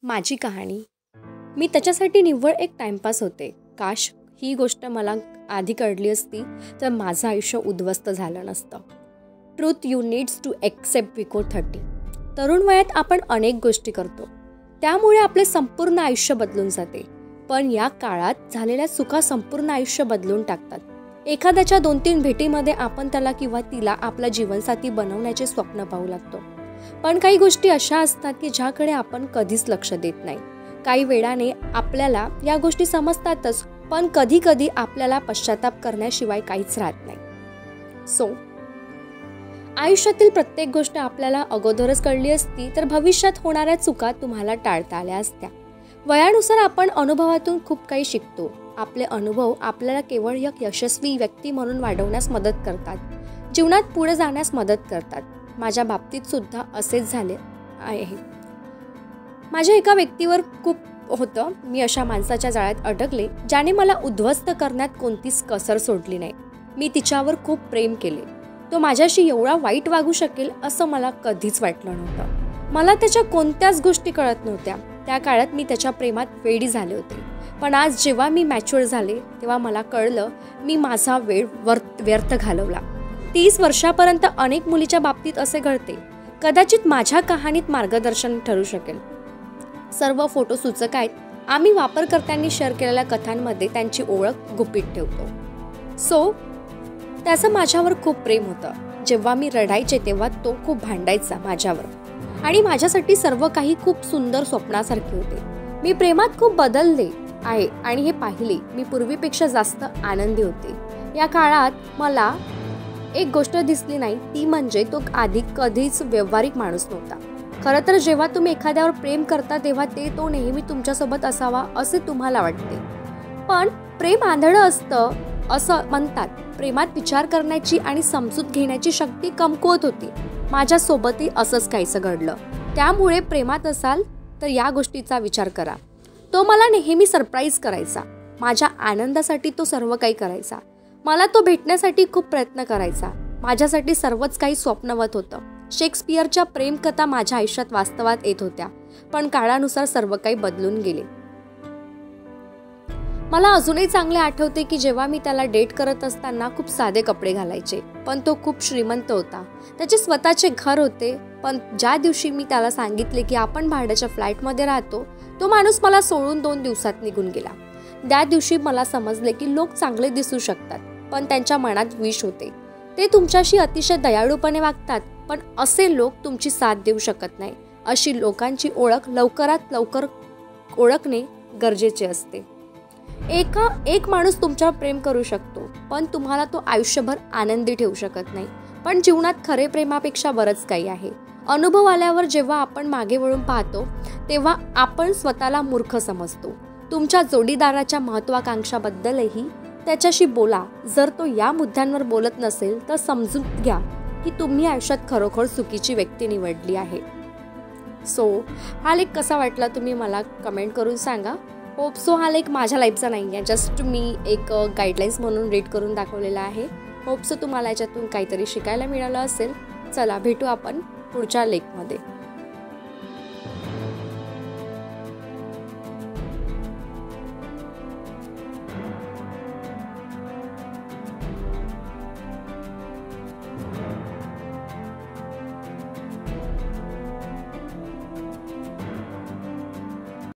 माझी कहाणी. मी त्याच्यासाठी निव्वळ एक टाइमपास होते. काश ही गोष्ट मला आधी कळली असती तर माझं आयुष्य उद्ध्वस्त झालं नसतं. Truth you needs to accept before 30. तरुण वयात आपण अनेक गोष्टी करतो, त्यामुळे आपले संपूर्ण आयुष्य बदलून जाते. पण या काळात झालेल्या चुका संपूर्ण आयुष्य बदलून टाकतात. एखाद्याच्या 2-3 भेटीमध्ये आपण त्याला किंवा तिला आपला जीवनसाथी बनवण्याचे स्वप्न पाहू लागतो. पण काही गोष्टी अशा असतात की ज्याकडे आपण कधीच लक्ष देत नाही. काही वेळाने आपल्याला या गोष्टी समजतातच, पण कधी कधी आपल्याला पश्चाताप करण्याशिवाय काहीच राहत नाही. आयुष्यातील प्रत्येक गोष्ट आपल्याला अगोदरच कळली असती तर भविष्यात होणाऱ्या चुका तुम्हाला टाळता आल्या असत्या. वयानुसार आपण अनुभवातून खूप काही शिकतो. आपले अनुभव आपल्याला केवळ एक यशस्वी व्यक्ती म्हणून वाढवण्यास मदत करतात, जीवनात पुढे जाण्यास मदत करतात. माझ्या बाबतीत सुद्धा असेच झाले आहे. माझ्या एका व्यक्तीवर खूप होतं. मी अशा माणसाच्या जाळ्यात अडकले ज्याने मला उद्ध्वस्त करण्यात कोणतीच कसर सोडली नाही. मी तिच्यावर खूप प्रेम केले. तो माझ्याशी एवढा वाईट वागू शकेल असं मला कधीच वाटलं नव्हतं. मला त्याच्या कोणत्याच गोष्टी कळत नव्हत्या. त्या काळात मी त्याच्या प्रेमात वेडी झाले होते. पण आज जेव्हा मी मॅच्युअर झाले तेव्हा मला कळलं मी माझा वेळ व्यर्थ घालवला. 30 वर्षापर्यंत अनेक मुलीच्या बाबतीत असे घडते. कदाचित माझ्या कहाणीत मार्गदर्शन ठरू शकेल. सर्व फोटो सूचक आहेत. आम्ही वापरकर्त्यांनी शेअर केलेल्या कथांमध्ये त्यांची ओळख गुपित ठेवतो. त्याचं माझ्यावर खूप प्रेम होतं. जेव्हा मी रडायचे तेव्हा तो खूप भांडायचा माझ्यावर, आणि माझ्यासाठी सर्व काही खूप सुंदर स्वप्नासारखे होते. मी प्रेमात खूप बदलले आहे आणि हे पाहिले. मी पूर्वीपेक्षा जास्त आनंदी होते. या काळात मला एक गोष्ट दिसली नाही, ती म्हणजे तो आधी कधीच व्यावहारिक माणूस नव्हता. खरं तर जेव्हा तुम्ही एखाद्यावर प्रेम करता तेव्हा तो नेहमी तुमच्यासोबत असावा असे तुम्हाला वाटते. पण प्रेम आंधळं असतं असं म्हणतात. प्रेमात विचार करण्याची आणि समजूत घेण्याची शक्ती कमकुवत होती. माझ्यासोबतही असंच काहीसं घडलं. त्यामुळे प्रेमात असाल तर या गोष्टीचा विचार करा. तो मला नेहमी सरप्राईज करायचा. माझ्या आनंदासाठी तो सर्व काही करायचा. मला तो भेटण्यासाठी खूप प्रयत्न करायचा. माझ्यासाठी सर्वच काही स्वप्नवत होतं. शेक्सपियरच्या प्रेमकथा माझ्या आयुष्यात वास्तवात येत होत्या. पण काळानुसार सर्व काही बदलून गेले. मला अजूनही चांगले आठवते की जेव्हा मी त्याला डेट करत असताना खूप साधे कपडे घालायचे. पण तो खूप श्रीमंत होता. त्याचे स्वतःचे घर होते. पण ज्या दिवशी मी त्याला सांगितले की आपण भाड्याच्या फ्लॅटमध्ये राहतो, तो माणूस मला सोडून 2 दिवसात निघून गेला. त्या दिवशी मला समजले की लोक चांगले दिसू शकतात, पण त्यांच्या मनात विष होते. ते तुमच्याशी अतिशय दयाळूपणे वागतात, पण असे लोक तुमची साथ देऊ शकत नाही. अशी लोकांची ओळख लवकरात लवकर ओळखणे गरजेचे असते. एक माणूस तुमच्यावर प्रेम करू शकतो, पण तुम्हाला तो आयुष्यभर आनंदी ठेवू शकत नाही. पण जीवनात खरे प्रेमापेक्षा बरंच काही आहे. अनुभव आल्यावर जेव्हा आपण मागे वळून पाहतो तेव्हा आपण स्वतःला मूर्ख समजतो. तुमच्या जोडीदाराच्या महत्वाकांक्षाबद्दलही त्याच्याशी बोला. जर तो या मुद्द्यांवर बोलत नसेल तर समजून घ्या की तुम्ही आयुष्यात खरोखर चुकीची व्यक्ती निवडली आहे. हा लेख कसा वाटला तुम्ही मला कमेंट करून सांगा. हा लेख माझ्या लाईफचा नाही आहे, जस्ट मी एक गाईडलाईन्स म्हणून रीड करून दाखवलेला आहे. तुम्हाला याच्यातून काहीतरी शिकायला मिळालं असेल. चला भेटू आपण पुढच्या लेखमध्ये.